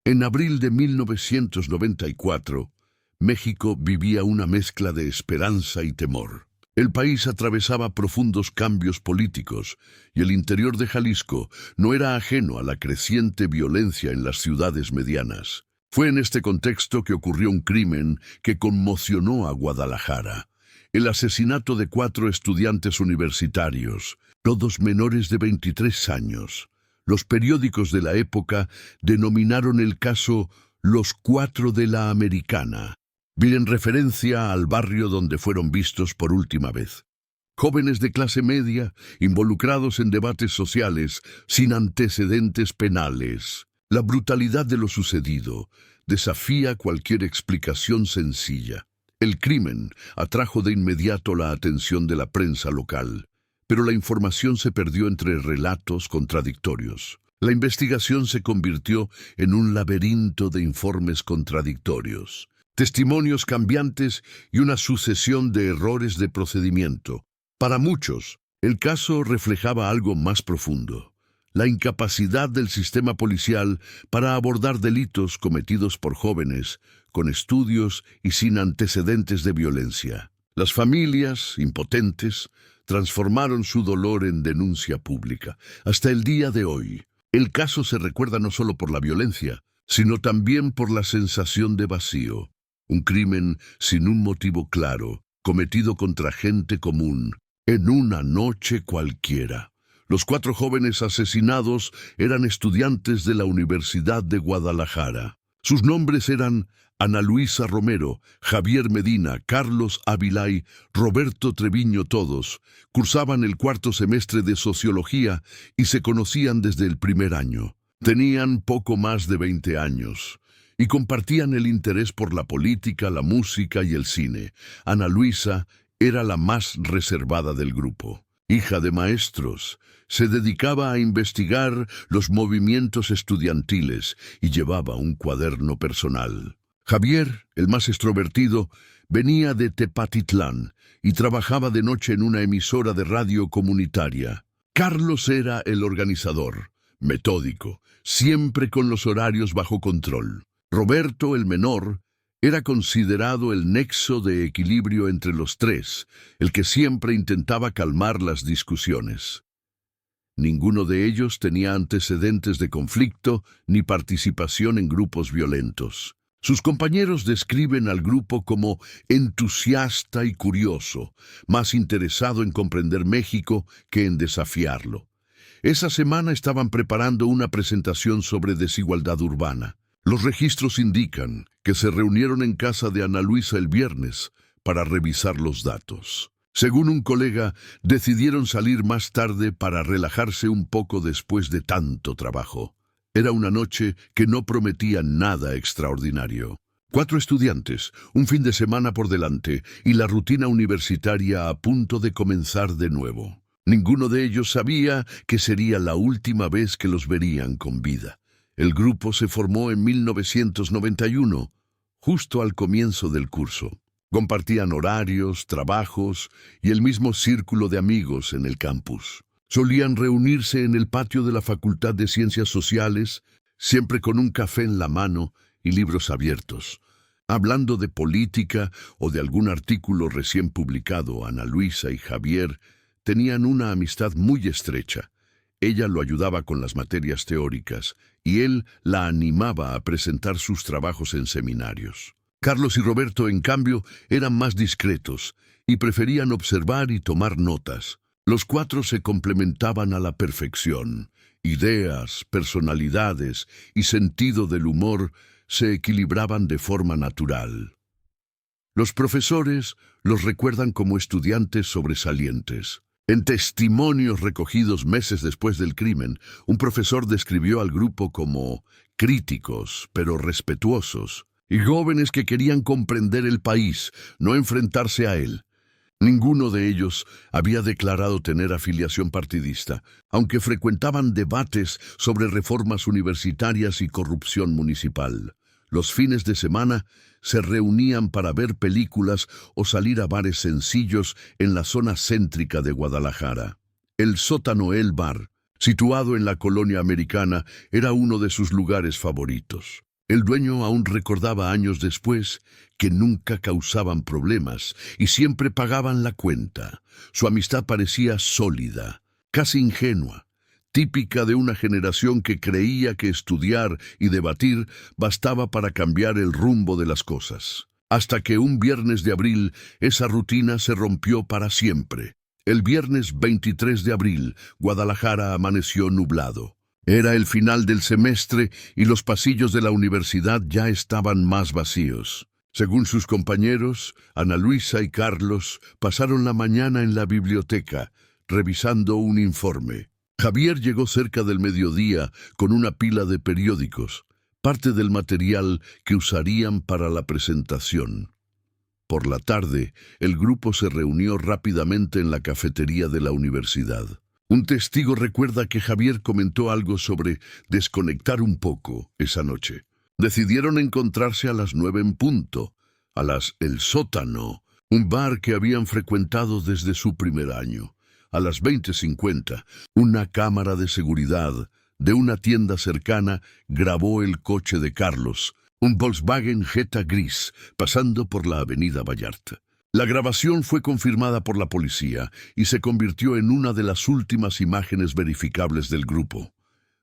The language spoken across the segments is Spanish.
En abril de 1994, México vivía una mezcla de esperanza y temor. El país atravesaba profundos cambios políticos y el interior de Jalisco no era ajeno a la creciente violencia en las ciudades medianas. Fue en este contexto que ocurrió un crimen que conmocionó a Guadalajara: el asesinato de 4 estudiantes universitarios, todos menores de 23 años. Los periódicos de la época denominaron el caso Los 4 de la Americana, en referencia al barrio donde fueron vistos por última vez. Jóvenes de clase media, involucrados en debates sociales, sin antecedentes penales. La brutalidad de lo sucedido desafía cualquier explicación sencilla. El crimen atrajo de inmediato la atención de la prensa local, pero la información se perdió entre relatos contradictorios. La investigación se convirtió en un laberinto de informes contradictorios, testimonios cambiantes y una sucesión de errores de procedimiento. Para muchos, el caso reflejaba algo más profundo: la incapacidad del sistema policial para abordar delitos cometidos por jóvenes con estudios y sin antecedentes de violencia. Las familias, impotentes, transformaron su dolor en denuncia pública. Hasta el día de hoy, el caso se recuerda no solo por la violencia, sino también por la sensación de vacío. Un crimen sin un motivo claro, cometido contra gente común, en una noche cualquiera. Los 4 jóvenes asesinados eran estudiantes de la Universidad de Guadalajara. Sus nombres eran Ana Luisa Romero, Javier Medina, Carlos Ávila y Roberto Treviño. Todos cursaban el 4º semestre de Sociología y se conocían desde el primer año. Tenían poco más de 20 años y compartían el interés por la política, la música y el cine. Ana Luisa era la más reservada del grupo. Hija de maestros, se dedicaba a investigar los movimientos estudiantiles y llevaba un cuaderno personal. Javier, el más extrovertido, venía de Tepatitlán y trabajaba de noche en una emisora de radio comunitaria. Carlos era el organizador, metódico, siempre con los horarios bajo control. Roberto, el menor, era considerado el nexo de equilibrio entre los 3, el que siempre intentaba calmar las discusiones. Ninguno de ellos tenía antecedentes de conflicto ni participación en grupos violentos. Sus compañeros describen al grupo como entusiasta y curioso, más interesado en comprender México que en desafiarlo. Esa semana estaban preparando una presentación sobre desigualdad urbana. Los registros indican que se reunieron en casa de Ana Luisa el viernes para revisar los datos. Según un colega, decidieron salir más tarde para relajarse un poco después de tanto trabajo. Era una noche que no prometía nada extraordinario. 4 estudiantes, un fin de semana por delante y la rutina universitaria a punto de comenzar de nuevo. Ninguno de ellos sabía que sería la última vez que los verían con vida. El grupo se formó en 1991, justo al comienzo del curso. Compartían horarios, trabajos y el mismo círculo de amigos en el campus. Solían reunirse en el patio de la Facultad de Ciencias Sociales, siempre con un café en la mano y libros abiertos. Hablando de política o de algún artículo recién publicado, Ana Luisa y Javier tenían una amistad muy estrecha. Ella lo ayudaba con las materias teóricas y él la animaba a presentar sus trabajos en seminarios. Carlos y Roberto, en cambio, eran más discretos y preferían observar y tomar notas. Los 4 se complementaban a la perfección. Ideas, personalidades y sentido del humor se equilibraban de forma natural. Los profesores los recuerdan como estudiantes sobresalientes. En testimonios recogidos meses después del crimen, un profesor describió al grupo como críticos, pero respetuosos, y jóvenes que querían comprender el país, no enfrentarse a él. Ninguno de ellos había declarado tener afiliación partidista, aunque frecuentaban debates sobre reformas universitarias y corrupción municipal. Los fines de semana se reunían para ver películas o salir a bares sencillos en la zona céntrica de Guadalajara. El Sótano El Bar, situado en la colonia americana, era uno de sus lugares favoritos. El dueño aún recordaba años después que nunca causaban problemas y siempre pagaban la cuenta. Su amistad parecía sólida, casi ingenua, típica de una generación que creía que estudiar y debatir bastaba para cambiar el rumbo de las cosas. Hasta que un viernes de abril esa rutina se rompió para siempre. El viernes 23 de abril, Guadalajara amaneció nublado. Era el final del semestre y los pasillos de la universidad ya estaban más vacíos. Según sus compañeros, Ana Luisa y Carlos pasaron la mañana en la biblioteca, revisando un informe. Javier llegó cerca del mediodía con una pila de periódicos, parte del material que usarían para la presentación. Por la tarde, el grupo se reunió rápidamente en la cafetería de la universidad. Un testigo recuerda que Javier comentó algo sobre desconectar un poco esa noche. Decidieron encontrarse a las 9 en punto, El Sótano, un bar que habían frecuentado desde su primer año. A las 20:50, una cámara de seguridad de una tienda cercana grabó el coche de Carlos, un Volkswagen Jetta gris, pasando por la avenida Vallarta. La grabación fue confirmada por la policía y se convirtió en una de las últimas imágenes verificables del grupo.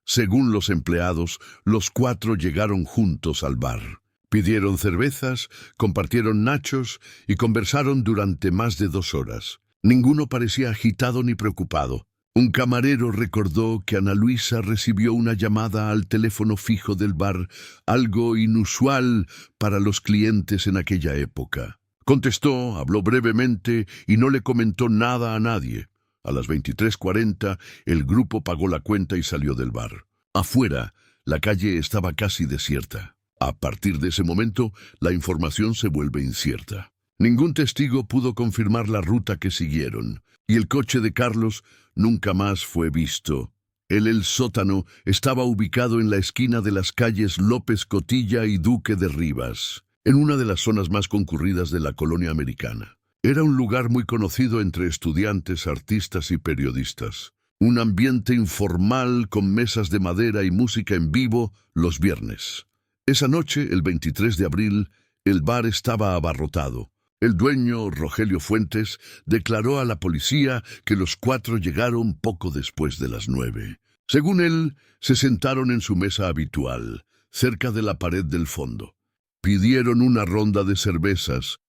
Según los empleados, los 4 llegaron juntos al bar. Pidieron cervezas, compartieron nachos y conversaron durante más de 2 horas. Ninguno parecía agitado ni preocupado. Un camarero recordó que Ana Luisa recibió una llamada al teléfono fijo del bar, algo inusual para los clientes en aquella época. Contestó, habló brevemente y no le comentó nada a nadie. A las 23:40, el grupo pagó la cuenta y salió del bar. Afuera, la calle estaba casi desierta. A partir de ese momento, la información se vuelve incierta. Ningún testigo pudo confirmar la ruta que siguieron, y el coche de Carlos nunca más fue visto. El Sótano estaba ubicado en la esquina de las calles López Cotilla y Duque de Rivas, en una de las zonas más concurridas de la colonia americana. Era un lugar muy conocido entre estudiantes, artistas y periodistas. Un ambiente informal con mesas de madera y música en vivo los viernes. Esa noche, el 23 de abril, el bar estaba abarrotado. El dueño, Rogelio Fuentes, declaró a la policía que los 4 llegaron poco después de las 9. Según él, se sentaron en su mesa habitual, cerca de la pared del fondo. Pidieron una ronda de cervezas,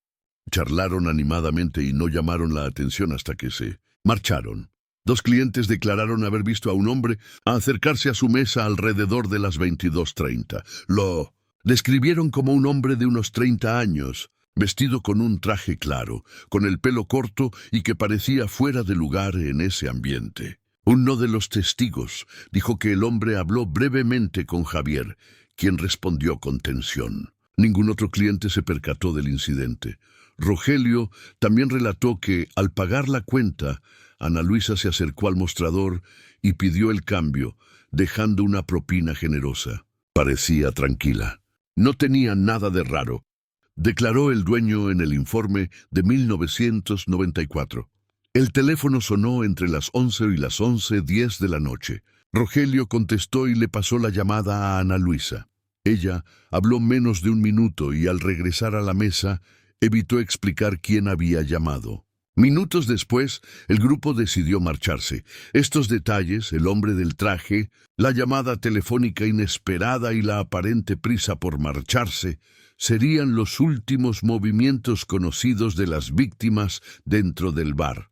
charlaron animadamente y no llamaron la atención hasta que se marcharon. 2 clientes declararon haber visto a un hombre acercarse a su mesa alrededor de las 22:30. Lo describieron como un hombre de unos 30 años, vestido con un traje claro, con el pelo corto y que parecía fuera de lugar en ese ambiente. Uno de los testigos dijo que el hombre habló brevemente con Javier, quien respondió con tensión. Ningún otro cliente se percató del incidente. Rogelio también relató que, al pagar la cuenta, Ana Luisa se acercó al mostrador y pidió el cambio, dejando una propina generosa. Parecía tranquila. No tenía nada de raro, declaró el dueño en el informe de 1994. El teléfono sonó entre las 11 y las 11:10 de la noche. Rogelio contestó y le pasó la llamada a Ana Luisa. Ella habló menos de un minuto y al regresar a la mesa evitó explicar quién había llamado. Minutos después, el grupo decidió marcharse. Estos detalles, el hombre del traje, la llamada telefónica inesperada y la aparente prisa por marcharse, serían los últimos movimientos conocidos de las víctimas dentro del bar.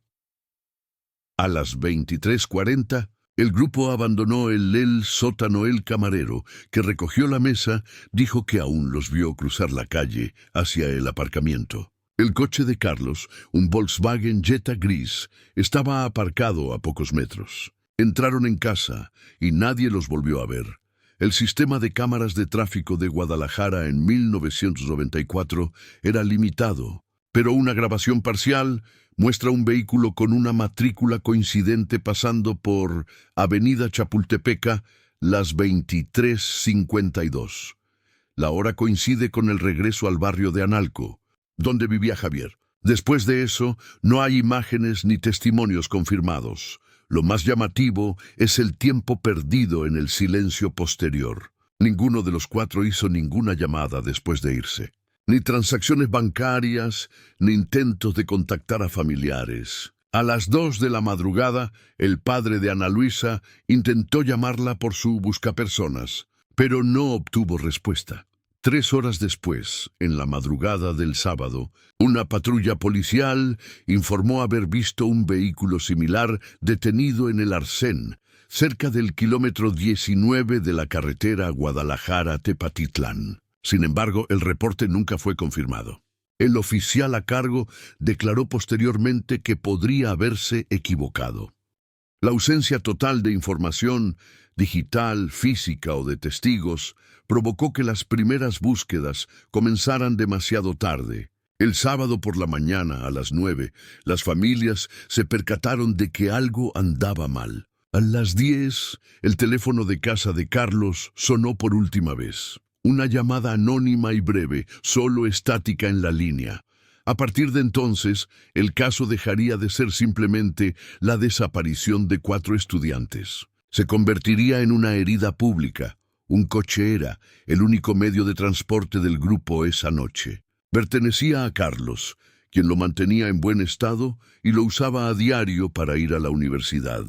A las 23:40, el grupo abandonó el Sótano. El camarero, que recogió la mesa, dijo que aún los vio cruzar la calle hacia el aparcamiento. El coche de Carlos, un Volkswagen Jetta gris, estaba aparcado a pocos metros. Entraron en casa y nadie los volvió a ver. El sistema de cámaras de tráfico de Guadalajara en 1994 era limitado, pero una grabación parcial muestra un vehículo con una matrícula coincidente pasando por Avenida Chapultepeca las 23:52. La hora coincide con el regreso al barrio de Analco, donde vivía Javier. Después de eso, no hay imágenes ni testimonios confirmados. Lo más llamativo es el tiempo perdido en el silencio posterior. Ninguno de los cuatro hizo ninguna llamada después de irse. Ni transacciones bancarias, ni intentos de contactar a familiares. A las 2 de la madrugada, el padre de Ana Luisa intentó llamarla por su buscapersonas, pero no obtuvo respuesta. 3 horas después, en la madrugada del sábado, una patrulla policial informó haber visto un vehículo similar detenido en el Arsén, cerca del kilómetro 19 de la carretera Guadalajara-Tepatitlán. Sin embargo, el reporte nunca fue confirmado. El oficial a cargo declaró posteriormente que podría haberse equivocado. La ausencia total de información digital, física o de testigos provocó que las primeras búsquedas comenzaran demasiado tarde. El sábado por la mañana, a las 9, las familias se percataron de que algo andaba mal. A las 10, el teléfono de casa de Carlos sonó por última vez. Una llamada anónima y breve, solo estática en la línea. A partir de entonces, el caso dejaría de ser simplemente la desaparición de 4 estudiantes. Se convertiría en una herida pública. Un coche era el único medio de transporte del grupo esa noche. Pertenecía a Carlos, quien lo mantenía en buen estado y lo usaba a diario para ir a la universidad.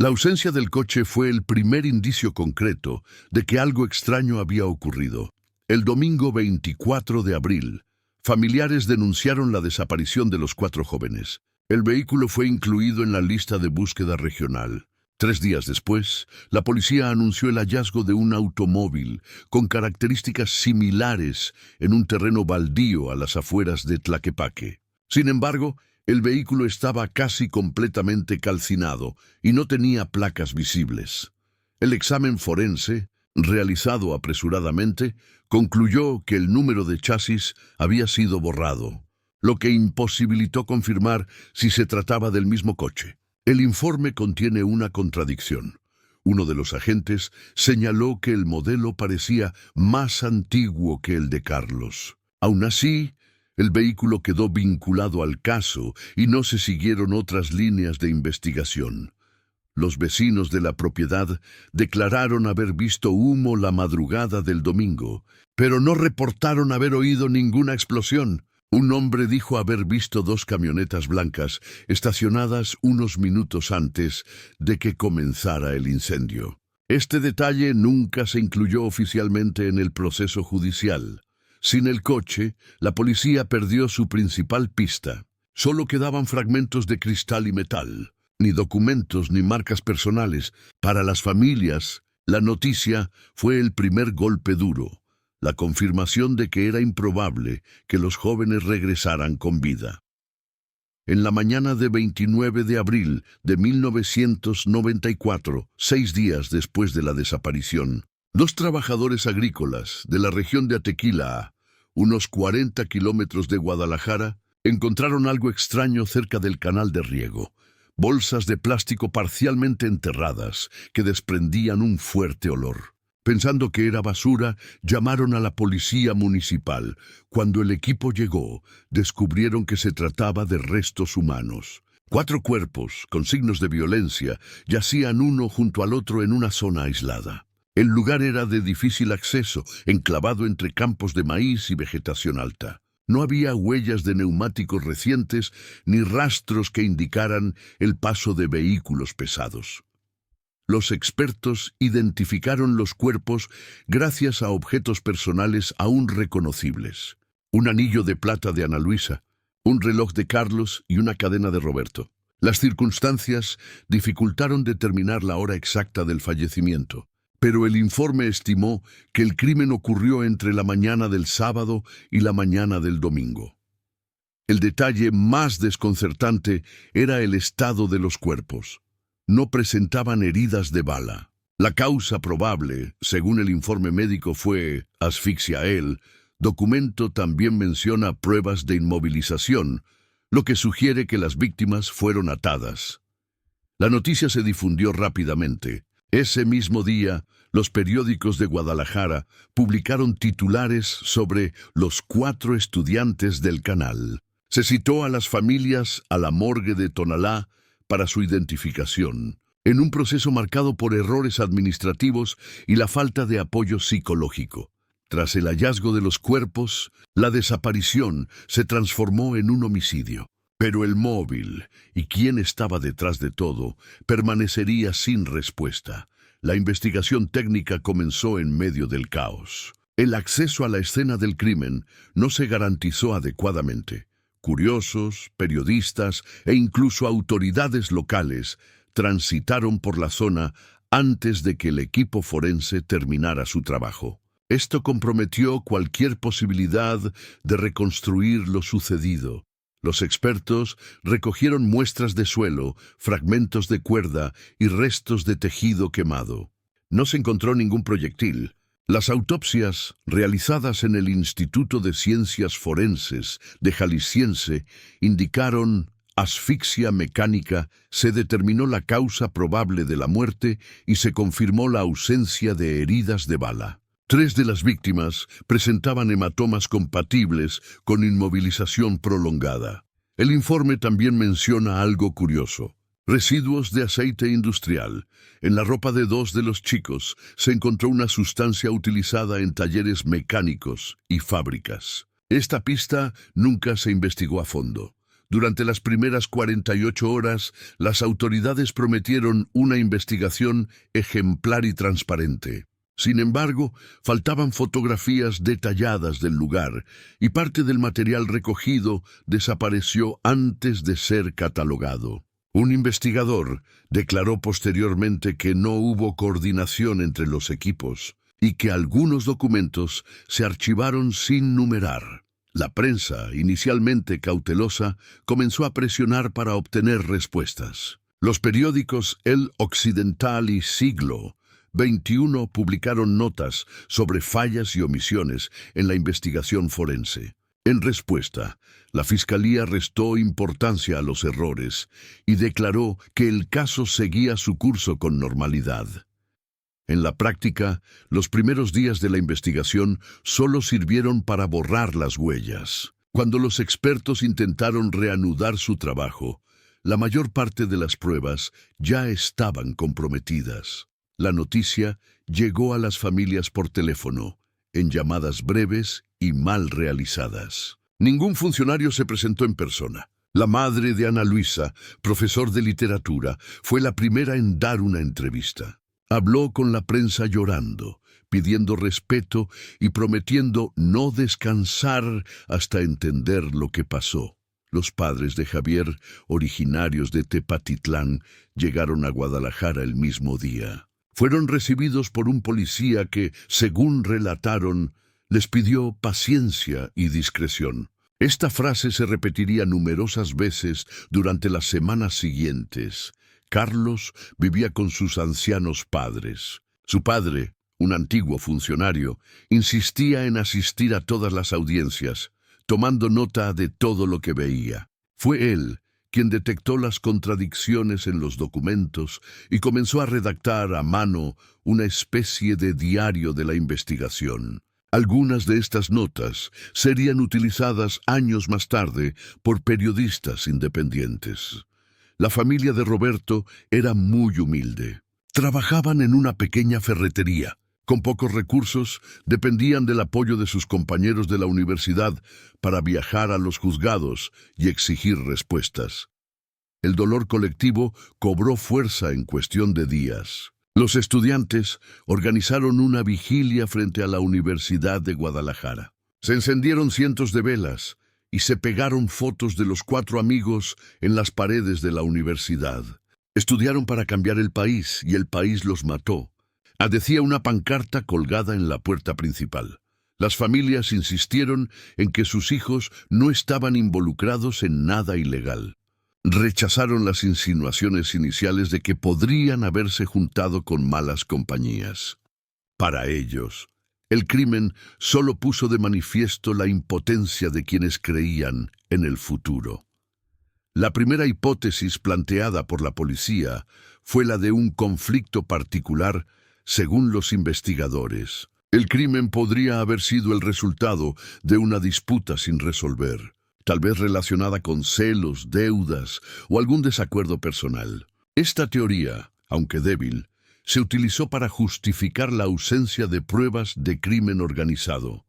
La ausencia del coche fue el primer indicio concreto de que algo extraño había ocurrido. El domingo 24 de abril, familiares denunciaron la desaparición de los 4 jóvenes. El vehículo fue incluido en la lista de búsqueda regional. 3 días después, la policía anunció el hallazgo de un automóvil con características similares en un terreno baldío a las afueras de Tlaquepaque. Sin embargo, el vehículo estaba casi completamente calcinado y no tenía placas visibles. El examen forense, realizado apresuradamente, concluyó que el número de chasis había sido borrado, lo que imposibilitó confirmar si se trataba del mismo coche. El informe contiene una contradicción. Uno de los agentes señaló que el modelo parecía más antiguo que el de Carlos. Aún así, el vehículo quedó vinculado al caso y no se siguieron otras líneas de investigación. Los vecinos de la propiedad declararon haber visto humo la madrugada del domingo, pero no reportaron haber oído ninguna explosión. Un hombre dijo haber visto 2 camionetas blancas estacionadas unos minutos antes de que comenzara el incendio. Este detalle nunca se incluyó oficialmente en el proceso judicial. Sin el coche, la policía perdió su principal pista. Solo quedaban fragmentos de cristal y metal, ni documentos ni marcas personales. Para las familias, la noticia fue el primer golpe duro, la confirmación de que era improbable que los jóvenes regresaran con vida. En la mañana de 29 de abril de 1994, 6 días después de la desaparición, 2 trabajadores agrícolas de la región de Atequila, a unos 40 kilómetros de Guadalajara, encontraron algo extraño cerca del canal de riego. Bolsas de plástico parcialmente enterradas que desprendían un fuerte olor. Pensando que era basura, llamaron a la policía municipal. Cuando el equipo llegó, descubrieron que se trataba de restos humanos. 4 cuerpos, con signos de violencia, yacían uno junto al otro en una zona aislada. El lugar era de difícil acceso, enclavado entre campos de maíz y vegetación alta. No había huellas de neumáticos recientes ni rastros que indicaran el paso de vehículos pesados. Los expertos identificaron los cuerpos gracias a objetos personales aún reconocibles. Un anillo de plata de Ana Luisa, un reloj de Carlos y una cadena de Roberto. Las circunstancias dificultaron determinar la hora exacta del fallecimiento, pero el informe estimó que el crimen ocurrió entre la mañana del sábado y la mañana del domingo. El detalle más desconcertante era el estado de los cuerpos. No presentaban heridas de bala. La causa probable, según el informe médico, fue asfixia. El documento también menciona pruebas de inmovilización, lo que sugiere que las víctimas fueron atadas. La noticia se difundió rápidamente. Ese mismo día, los periódicos de Guadalajara publicaron titulares sobre los 4 estudiantes del canal. Se citó a las familias a la morgue de Tonalá para su identificación. en un proceso marcado por errores administrativos y la falta de apoyo psicológico. Tras el hallazgo de los cuerpos, la desaparición se transformó en un homicidio. Pero el móvil, y quién estaba detrás de todo, permanecería sin respuesta. La investigación técnica comenzó en medio del caos. El acceso a la escena del crimen no se garantizó adecuadamente. Curiosos, periodistas e incluso autoridades locales transitaron por la zona antes de que el equipo forense terminara su trabajo. Esto comprometió cualquier posibilidad de reconstruir lo sucedido. Los expertos recogieron muestras de suelo, fragmentos de cuerda y restos de tejido quemado. No se encontró ningún proyectil. Las autopsias realizadas en el Instituto de Ciencias Forenses de Jalisciense indicaron asfixia mecánica, se determinó la causa probable de la muerte y se confirmó la ausencia de heridas de bala. 3 de las víctimas presentaban hematomas compatibles con inmovilización prolongada. El informe también menciona algo curioso. Residuos de aceite industrial. En la ropa de 2 de los chicos se encontró una sustancia utilizada en talleres mecánicos y fábricas. Esta pista nunca se investigó a fondo. Durante las primeras 48 horas, las autoridades prometieron una investigación ejemplar y transparente. Sin embargo, faltaban fotografías detalladas del lugar y parte del material recogido desapareció antes de ser catalogado. Un investigador declaró posteriormente que no hubo coordinación entre los equipos y que algunos documentos se archivaron sin numerar. La prensa, inicialmente cautelosa, comenzó a presionar para obtener respuestas. Los periódicos El Occidental y Siglo XXI publicaron notas sobre fallas y omisiones en la investigación forense. En respuesta, la Fiscalía restó importancia a los errores y declaró que el caso seguía su curso con normalidad. En la práctica, los primeros días de la investigación solo sirvieron para borrar las huellas. Cuando los expertos intentaron reanudar su trabajo, la mayor parte de las pruebas ya estaban comprometidas. La noticia llegó a las familias por teléfono, en llamadas breves y mal realizadas. Ningún funcionario se presentó en persona. La madre de Ana Luisa, profesor de literatura, fue la primera en dar una entrevista. Habló con la prensa llorando, pidiendo respeto y prometiendo no descansar hasta entender lo que pasó. Los padres de Javier, originarios de Tepatitlán, llegaron a Guadalajara el mismo día. Fueron recibidos por un policía que, según relataron, les pidió paciencia y discreción. Esta frase se repetiría numerosas veces durante las semanas siguientes. Carlos vivía con sus ancianos padres. Su padre, un antiguo funcionario, insistía en asistir a todas las audiencias, tomando nota de todo lo que veía. Fue él quien detectó las contradicciones en los documentos y comenzó a redactar a mano una especie de diario de la investigación. Algunas de estas notas serían utilizadas años más tarde por periodistas independientes. La familia de Roberto era muy humilde. Trabajaban en una pequeña ferretería. Con pocos recursos, dependían del apoyo de sus compañeros de la universidad para viajar a los juzgados y exigir respuestas. El dolor colectivo cobró fuerza en cuestión de días. Los estudiantes organizaron una vigilia frente a la Universidad de Guadalajara. Se encendieron cientos de velas y se pegaron fotos de los 4 amigos en las paredes de la universidad. Estudiaron para cambiar el país y el país los mató. Decía una pancarta colgada en la puerta principal. Las familias insistieron en que sus hijos no estaban involucrados en nada ilegal. Rechazaron las insinuaciones iniciales de que podrían haberse juntado con malas compañías. Para ellos, el crimen solo puso de manifiesto la impotencia de quienes creían en el futuro. La primera hipótesis planteada por la policía fue la de un conflicto particular. Según los investigadores, el crimen podría haber sido el resultado de una disputa sin resolver, tal vez relacionada con celos, deudas o algún desacuerdo personal. Esta teoría, aunque débil, se utilizó para justificar la ausencia de pruebas de crimen organizado.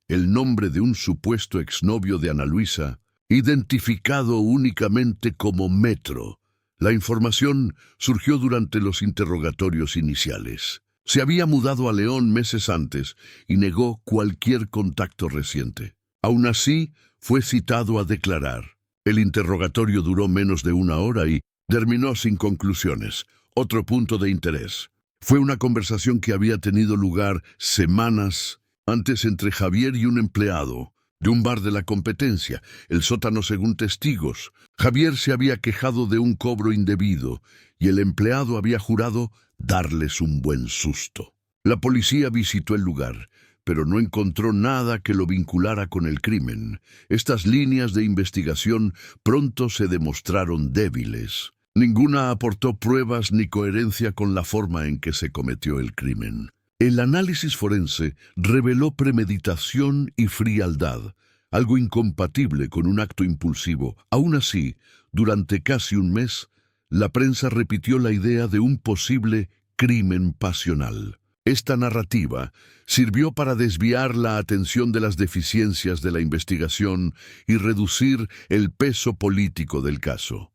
El nombre de un supuesto exnovio de Ana Luisa, identificado únicamente como Metro. La información surgió durante los interrogatorios iniciales. Se había mudado a León meses antes y negó cualquier contacto reciente. Aún así, fue citado a declarar. El interrogatorio duró menos de 1 hora y terminó sin conclusiones. Otro punto de interés. Fue una conversación que había tenido lugar semanas antes entre Javier y un empleado de un bar de la competencia, el sótano según testigos. Javier se había quejado de un cobro indebido y el empleado había jurado darles un buen susto. La policía visitó el lugar, pero no encontró nada que lo vinculara con el crimen. Estas líneas de investigación pronto se demostraron débiles. Ninguna aportó pruebas ni coherencia con la forma en que se cometió el crimen. El análisis forense reveló premeditación y frialdad, algo incompatible con un acto impulsivo. Aún así, durante casi un mes, la prensa repitió la idea de un posible crimen pasional. Esta narrativa sirvió para desviar la atención de las deficiencias de la investigación y reducir el peso político del caso.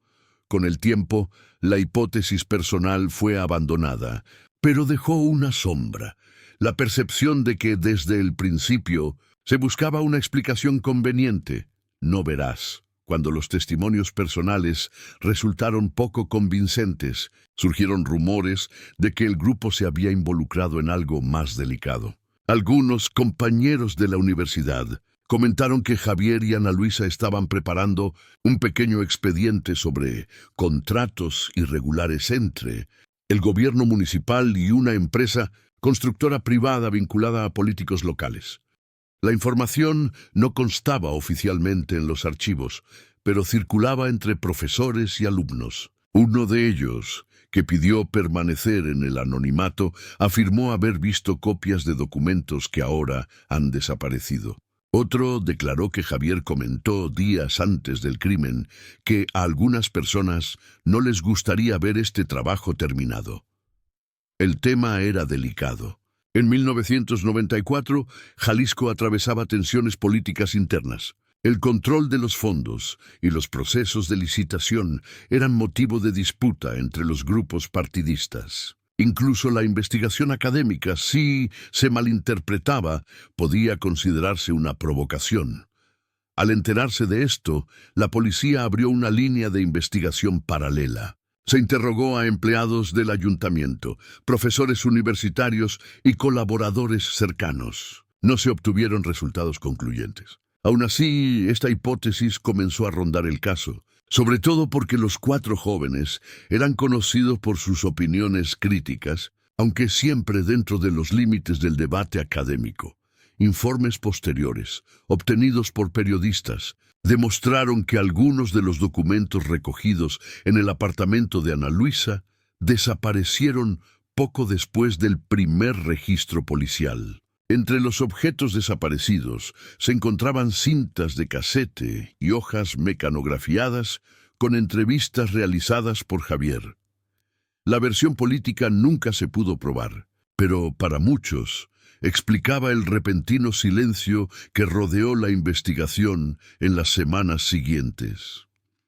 Con el tiempo, la hipótesis personal fue abandonada, pero dejó una sombra, la percepción de que desde el principio se buscaba una explicación conveniente, no veraz. Cuando los testimonios personales resultaron poco convincentes, surgieron rumores de que el grupo se había involucrado en algo más delicado. Algunos compañeros de la universidad comentaron que Javier y Ana Luisa estaban preparando un pequeño expediente sobre contratos irregulares entre el gobierno municipal y una empresa constructora privada vinculada a políticos locales. La información no constaba oficialmente en los archivos, pero circulaba entre profesores y alumnos. Uno de ellos, que pidió permanecer en el anonimato, afirmó haber visto copias de documentos que ahora han desaparecido. Otro declaró que Javier comentó días antes del crimen que a algunas personas no les gustaría ver este trabajo terminado. El tema era delicado. En 1994, Jalisco atravesaba tensiones políticas internas. El control de los fondos y los procesos de licitación eran motivo de disputa entre los grupos partidistas. Incluso la investigación académica, si se malinterpretaba, podía considerarse una provocación. Al enterarse de esto, la policía abrió una línea de investigación paralela. Se interrogó a empleados del ayuntamiento, profesores universitarios y colaboradores cercanos. No se obtuvieron resultados concluyentes. Aún así, esta hipótesis comenzó a rondar el caso, sobre todo porque los 4 jóvenes eran conocidos por sus opiniones críticas, aunque siempre dentro de los límites del debate académico. Informes posteriores, obtenidos por periodistas, demostraron que algunos de los documentos recogidos en el apartamento de Ana Luisa desaparecieron poco después del primer registro policial. Entre los objetos desaparecidos se encontraban cintas de casete y hojas mecanografiadas con entrevistas realizadas por Javier. La versión política nunca se pudo probar, pero para muchos explicaba el repentino silencio que rodeó la investigación en las semanas siguientes.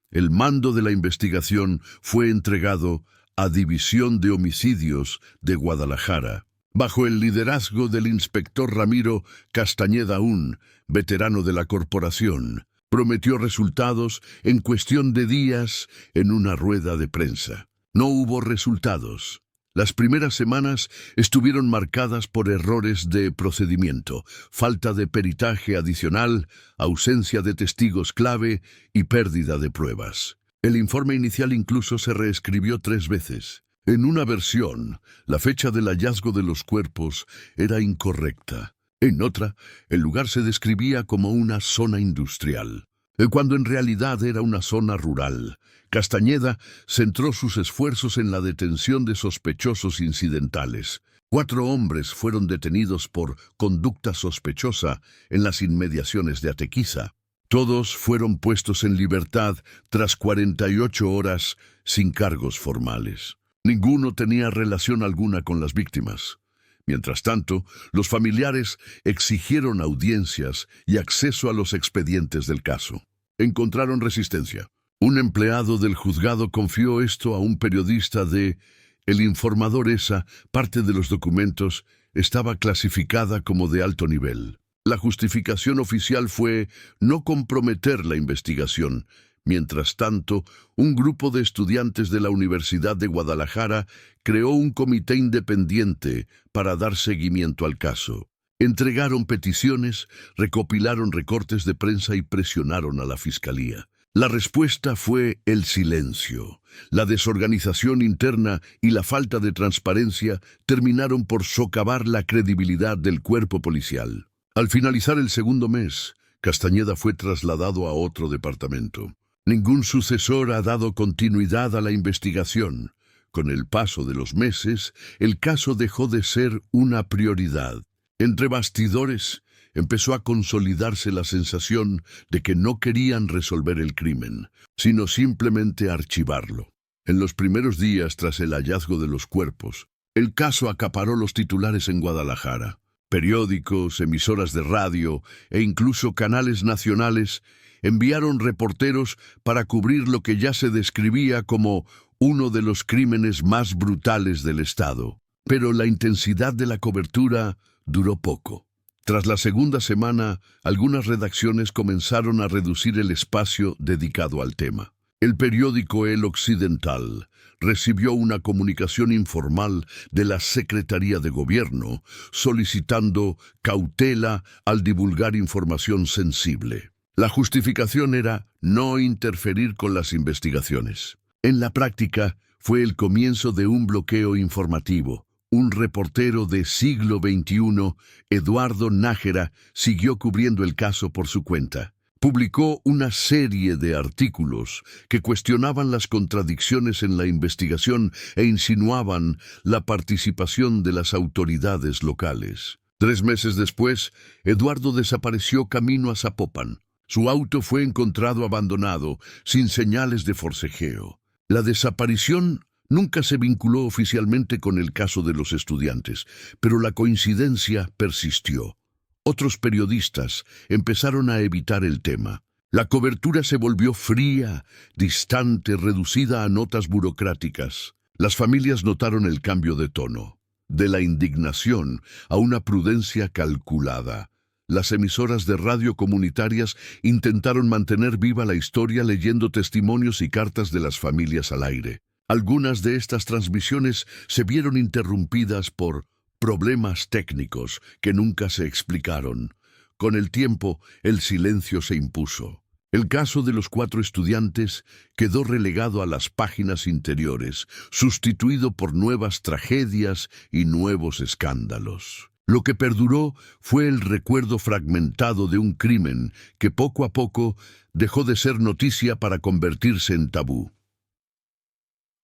El mando de la investigación fue entregado a División de Homicidios de Guadalajara, bajo el liderazgo del inspector Ramiro Castañeda Un, veterano de la corporación. Prometió resultados en cuestión de días en una rueda de prensa. No hubo resultados. Las primeras semanas estuvieron marcadas por errores de procedimiento, falta de peritaje adicional, ausencia de testigos clave y pérdida de pruebas. El informe inicial incluso se reescribió 3 veces. En una versión, la fecha del hallazgo de los cuerpos era incorrecta. En otra, el lugar se describía como una zona industrial, cuando en realidad era una zona rural. Castañeda centró sus esfuerzos en la detención de sospechosos incidentales. 4 hombres fueron detenidos por conducta sospechosa en las inmediaciones de Atequiza. Todos fueron puestos en libertad tras 48 horas sin cargos formales. Ninguno tenía relación alguna con las víctimas. Mientras tanto, los familiares exigieron audiencias y acceso a los expedientes del caso. Encontraron resistencia. Un empleado del juzgado confió esto a un periodista de El Informador. Esa parte de los documentos estaba clasificada como de alto nivel. La justificación oficial fue no comprometer la investigación. Mientras tanto, un grupo de estudiantes de la Universidad de Guadalajara creó un comité independiente para dar seguimiento al caso. Entregaron peticiones, recopilaron recortes de prensa y presionaron a la fiscalía. La respuesta fue el silencio. La desorganización interna y la falta de transparencia terminaron por socavar la credibilidad del cuerpo policial. Al finalizar el segundo mes, Castañeda fue trasladado a otro departamento. Ningún sucesor ha dado continuidad a la investigación. Con el paso de los meses, el caso dejó de ser una prioridad. Entre bastidores, empezó a consolidarse la sensación de que no querían resolver el crimen, sino simplemente archivarlo. En los primeros días tras el hallazgo de los cuerpos, el caso acaparó los titulares en Guadalajara. Periódicos, emisoras de radio e incluso canales nacionales enviaron reporteros para cubrir lo que ya se describía como uno de los crímenes más brutales del Estado. Pero la intensidad de la cobertura duró poco. Tras la segunda semana, algunas redacciones comenzaron a reducir el espacio dedicado al tema. El periódico El Occidental recibió una comunicación informal de la Secretaría de Gobierno solicitando cautela al divulgar información sensible. La justificación era no interferir con las investigaciones. En la práctica, fue el comienzo de un bloqueo informativo. Un reportero de Siglo XXI, Eduardo Nájera, siguió cubriendo el caso por su cuenta. Publicó una serie de artículos que cuestionaban las contradicciones en la investigación e insinuaban la participación de las autoridades locales. 3 meses después, Eduardo desapareció camino a Zapopan. Su auto fue encontrado abandonado, sin señales de forcejeo. La desaparición nunca se vinculó oficialmente con el caso de los estudiantes, pero la coincidencia persistió. Otros periodistas empezaron a evitar el tema. La cobertura se volvió fría, distante, reducida a notas burocráticas. Las familias notaron el cambio de tono, de la indignación a una prudencia calculada. Las emisoras de radio comunitarias intentaron mantener viva la historia leyendo testimonios y cartas de las familias al aire. Algunas de estas transmisiones se vieron interrumpidas por problemas técnicos que nunca se explicaron. Con el tiempo, el silencio se impuso. El caso de los 4 estudiantes quedó relegado a las páginas interiores, sustituido por nuevas tragedias y nuevos escándalos. Lo que perduró fue el recuerdo fragmentado de un crimen que poco a poco dejó de ser noticia para convertirse en tabú.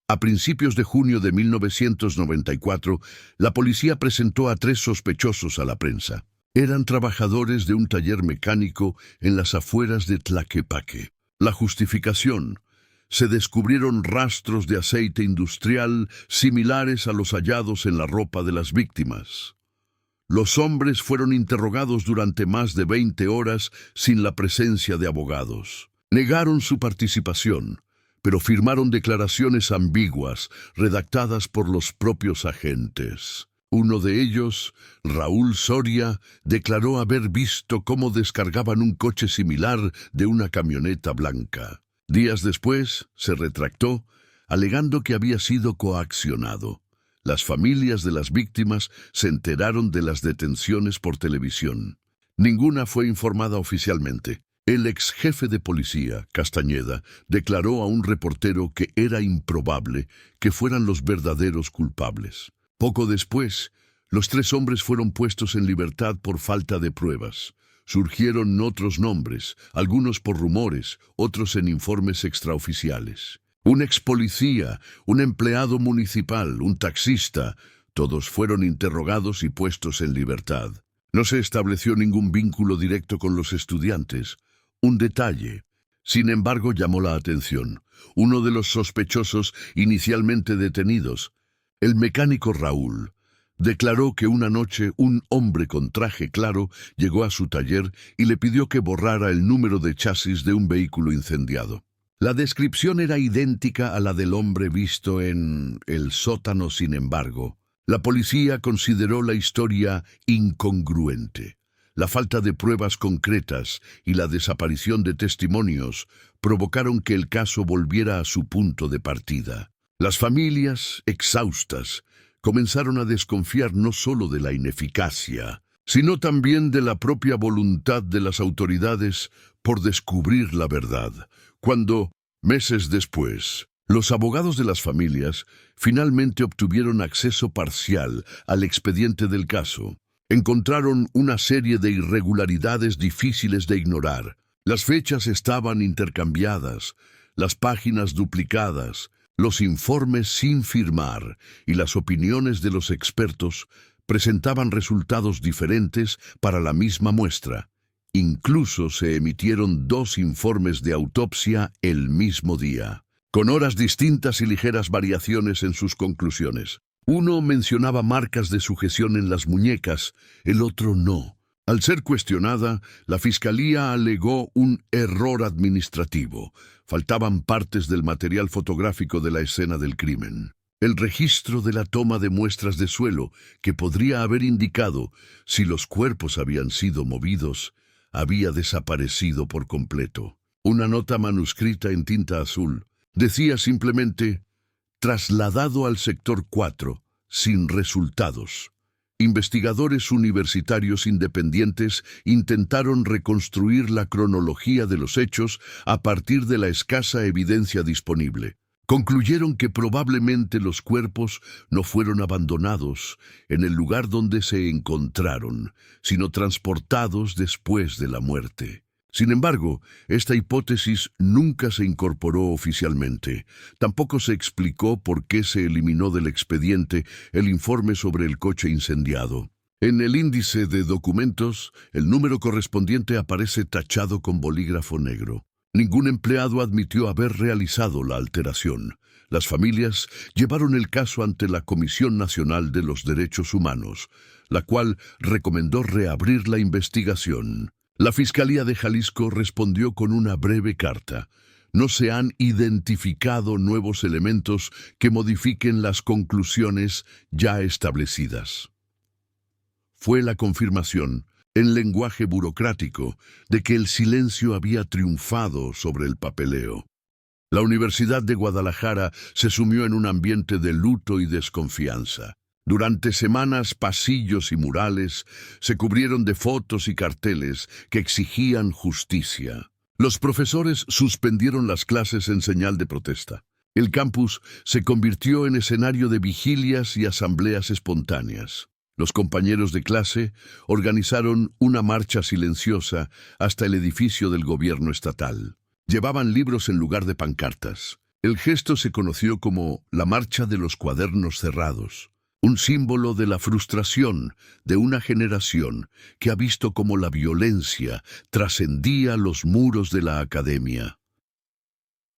A principios de junio de 1994, la policía presentó a 3 sospechosos a la prensa. Eran trabajadores de un taller mecánico en las afueras de Tlaquepaque. La justificación: se descubrieron rastros de aceite industrial similares a los hallados en la ropa de las víctimas. Los hombres fueron interrogados durante más de 20 horas sin la presencia de abogados. Negaron su participación, pero firmaron declaraciones ambiguas redactadas por los propios agentes. Uno de ellos, Raúl Soria, declaró haber visto cómo descargaban un coche similar de una camioneta blanca. Días después, se retractó, alegando que había sido coaccionado. Las familias de las víctimas se enteraron de las detenciones por televisión. Ninguna fue informada oficialmente. El ex jefe de policía, Castañeda, declaró a un reportero que era improbable que fueran los verdaderos culpables. Poco después, los 3 hombres fueron puestos en libertad por falta de pruebas. Surgieron otros nombres, algunos por rumores, otros en informes extraoficiales. Un ex policía, un empleado municipal, un taxista, todos fueron interrogados y puestos en libertad. No se estableció ningún vínculo directo con los estudiantes. Un detalle: Sin embargo, llamó la atención. Uno de los sospechosos inicialmente detenidos, el mecánico Raúl, declaró que una noche un hombre con traje claro llegó a su taller y le pidió que borrara el número de chasis de un vehículo incendiado. La descripción era idéntica a la del hombre visto en el sótano, sin embargo. La policía consideró la historia incongruente. La falta de pruebas concretas y la desaparición de testimonios provocaron que el caso volviera a su punto de partida. Las familias, exhaustas, comenzaron a desconfiar no solo de la ineficacia, sino también de la propia voluntad de las autoridades por descubrir la verdad. Cuando, meses después, los abogados de las familias finalmente obtuvieron acceso parcial al expediente del caso, encontraron una serie de irregularidades difíciles de ignorar. Las fechas estaban intercambiadas, las páginas duplicadas, los informes sin firmar y las opiniones de los expertos presentaban resultados diferentes para la misma muestra. Incluso se emitieron 2 informes de autopsia el mismo día, con horas distintas y ligeras variaciones en sus conclusiones. Uno mencionaba marcas de sujeción en las muñecas, el otro no. Al ser cuestionada, la fiscalía alegó un error administrativo. Faltaban partes del material fotográfico de la escena del crimen. El registro de la toma de muestras de suelo, que podría haber indicado si los cuerpos habían sido movidos, había desaparecido por completo. Una nota manuscrita en tinta azul decía simplemente: trasladado al sector 4, sin resultados. Investigadores universitarios independientes intentaron reconstruir la cronología de los hechos a partir de la escasa evidencia disponible. Concluyeron que probablemente los cuerpos no fueron abandonados en el lugar donde se encontraron, sino transportados después de la muerte. Sin embargo, esta hipótesis nunca se incorporó oficialmente. Tampoco se explicó por qué se eliminó del expediente el informe sobre el coche incendiado. En el índice de documentos, el número correspondiente aparece tachado con bolígrafo negro. Ningún empleado admitió haber realizado la alteración. Las familias llevaron el caso ante la Comisión Nacional de los Derechos Humanos, la cual recomendó reabrir la investigación. La Fiscalía de Jalisco respondió con una breve carta. No se han identificado nuevos elementos que modifiquen las conclusiones ya establecidas. Fue la confirmación, en lenguaje burocrático, de que el silencio había triunfado sobre el papeleo. La Universidad de Guadalajara se sumió en un ambiente de luto y desconfianza. Durante semanas, pasillos y murales se cubrieron de fotos y carteles que exigían justicia. Los profesores suspendieron las clases en señal de protesta. El campus se convirtió en escenario de vigilias y asambleas espontáneas. Los compañeros de clase organizaron una marcha silenciosa hasta el edificio del gobierno estatal. Llevaban libros en lugar de pancartas. El gesto se conoció como la Marcha de los Cuadernos Cerrados, un símbolo de la frustración de una generación que ha visto cómo la violencia trascendía los muros de la academia.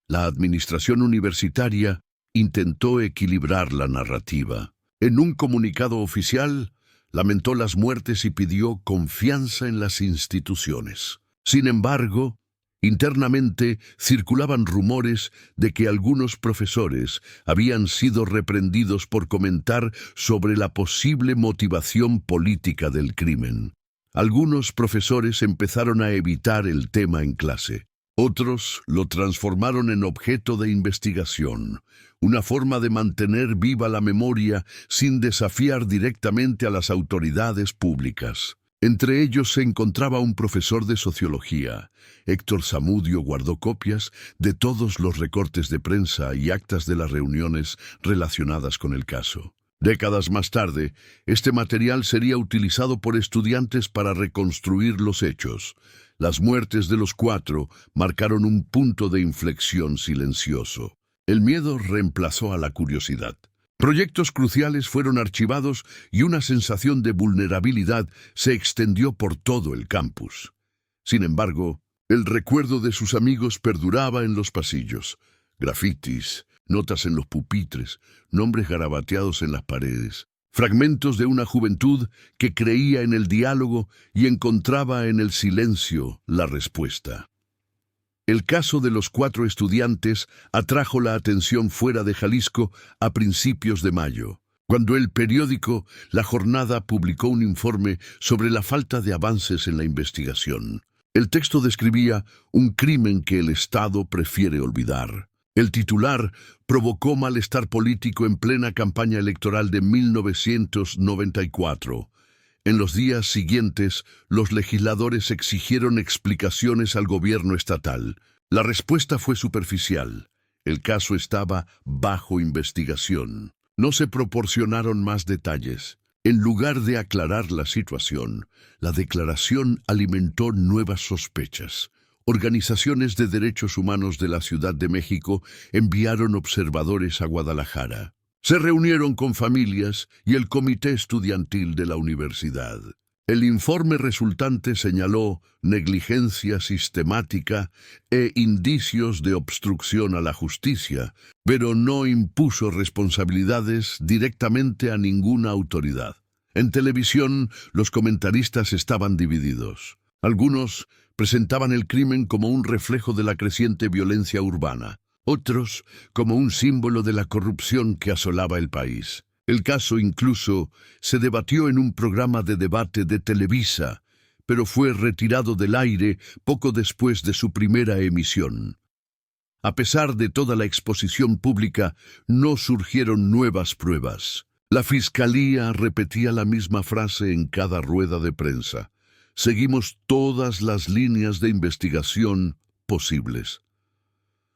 La administración universitaria intentó equilibrar la narrativa. En un comunicado oficial, lamentó las muertes y pidió confianza en las instituciones. Sin embargo, internamente circulaban rumores de que algunos profesores habían sido reprendidos por comentar sobre la posible motivación política del crimen. Algunos profesores empezaron a evitar el tema en clase. Otros lo transformaron en objeto de investigación, una forma de mantener viva la memoria sin desafiar directamente a las autoridades públicas. Entre ellos se encontraba un profesor de sociología. Héctor Zamudio guardó copias de todos los recortes de prensa y actas de las reuniones relacionadas con el caso. Décadas más tarde, este material sería utilizado por estudiantes para reconstruir los hechos. Las muertes de los 4 marcaron un punto de inflexión silencioso. El miedo reemplazó a la curiosidad. Proyectos cruciales fueron archivados y una sensación de vulnerabilidad se extendió por todo el campus. Sin embargo, El recuerdo de sus amigos perduraba en los pasillos. Grafitis, notas en los pupitres, nombres garabateados en las paredes. Fragmentos de una juventud que creía en el diálogo y encontraba en el silencio la respuesta. El caso de los 4 estudiantes atrajo la atención fuera de Jalisco a principios de mayo, cuando el periódico La Jornada publicó un informe sobre la falta de avances en la investigación. El texto describía un crimen que el Estado prefiere olvidar. El titular provocó malestar político en plena campaña electoral de 1994. En los días siguientes, los legisladores exigieron explicaciones al gobierno estatal. La respuesta fue superficial. El caso estaba bajo investigación. No se proporcionaron más detalles. En lugar de aclarar la situación, la declaración alimentó nuevas sospechas. Organizaciones de derechos humanos de la Ciudad de México enviaron observadores a Guadalajara. Se reunieron con familias y el comité estudiantil de la universidad. El informe resultante señaló negligencia sistemática e indicios de obstrucción a la justicia, pero no impuso responsabilidades directamente a ninguna autoridad. En televisión, los comentaristas estaban divididos. Algunos presentaban el crimen como un reflejo de la creciente violencia urbana, otros como un símbolo de la corrupción que asolaba el país. El caso incluso se debatió en un programa de debate de Televisa, pero fue retirado del aire poco después de su primera emisión. A pesar de toda la exposición pública, no surgieron nuevas pruebas. La Fiscalía repetía la misma frase en cada rueda de prensa. Seguimos todas las líneas de investigación posibles.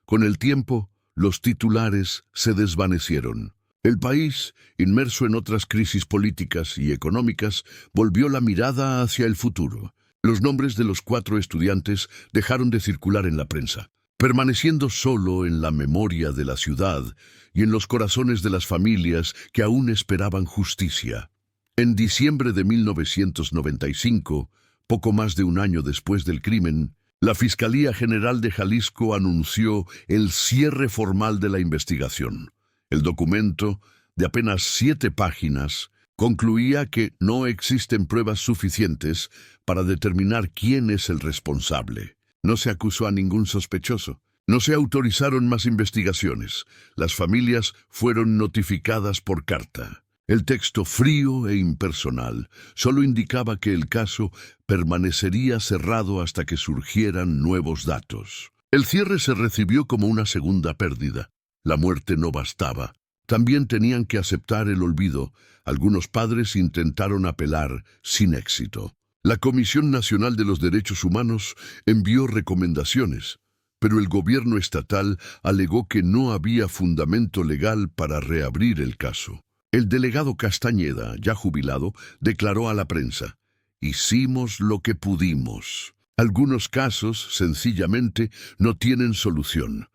Con el tiempo, los titulares se desvanecieron. El país, inmerso en otras crisis políticas y económicas, volvió la mirada hacia el futuro. Los nombres de los 4 estudiantes dejaron de circular en la prensa, permaneciendo solo en la memoria de la ciudad y en los corazones de las familias que aún esperaban justicia. En diciembre de 1995, poco más de un año después del crimen, la Fiscalía General de Jalisco anunció el cierre formal de la investigación. El documento, de apenas 7 páginas, concluía que no existen pruebas suficientes para determinar quién es el responsable. No se acusó a ningún sospechoso. No se autorizaron más investigaciones. Las familias fueron notificadas por carta. El texto frío e impersonal solo indicaba que el caso permanecería cerrado hasta que surgieran nuevos datos. El cierre se recibió como una segunda pérdida. La muerte no bastaba. También tenían que aceptar el olvido. Algunos padres intentaron apelar sin éxito. La Comisión Nacional de los Derechos Humanos envió recomendaciones, pero el gobierno estatal alegó que no había fundamento legal para reabrir el caso. El delegado Castañeda, ya jubilado, declaró a la prensa: «Hicimos lo que pudimos. Algunos casos, sencillamente, no tienen solución».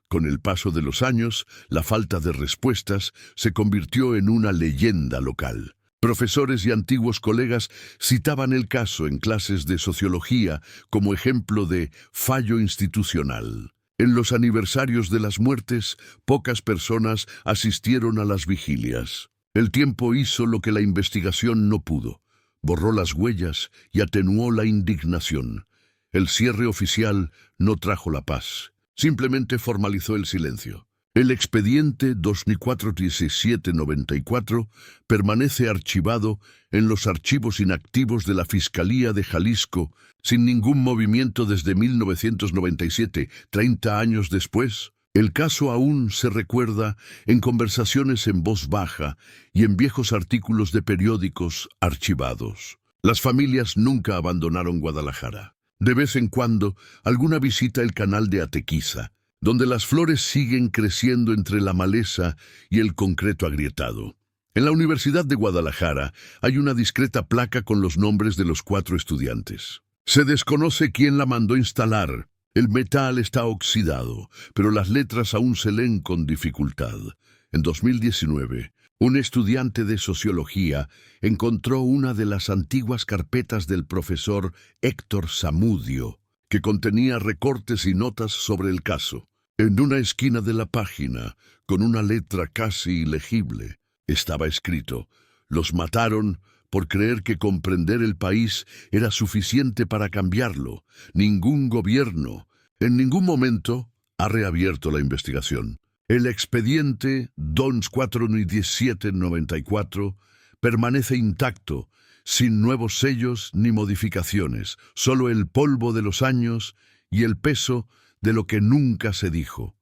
Con el paso de los años, la falta de respuestas se convirtió en una leyenda local. Profesores y antiguos colegas citaban el caso en clases de sociología como ejemplo de fallo institucional. En los aniversarios de las muertes, pocas personas asistieron a las vigilias. El tiempo hizo lo que la investigación no pudo. Borró las huellas y atenuó la indignación. El cierre oficial no trajo la paz. Simplemente formalizó el silencio. El expediente 241794 permanece archivado en los archivos inactivos de la Fiscalía de Jalisco, sin ningún movimiento desde 1997, 30 años después. El caso aún se recuerda en conversaciones en voz baja y en viejos artículos de periódicos archivados. Las familias nunca abandonaron Guadalajara. De vez en cuando, alguna visita el canal de Atequiza, donde las flores siguen creciendo entre la maleza y el concreto agrietado. En la Universidad de Guadalajara hay una discreta placa con los nombres de los 4 estudiantes. Se desconoce quién la mandó instalar. El metal está oxidado, pero las letras aún se leen con dificultad. En 2019, un estudiante de sociología encontró una de las antiguas carpetas del profesor Héctor Zamudio, que contenía recortes y notas sobre el caso. En una esquina de la página, con una letra casi ilegible, estaba escrito: «Los mataron por creer que comprender el país era suficiente para cambiarlo. Ningún gobierno, en ningún momento, ha reabierto la investigación. El expediente DONS 41794 permanece intacto, sin nuevos sellos ni modificaciones, solo el polvo de los años y el peso de lo que nunca se dijo».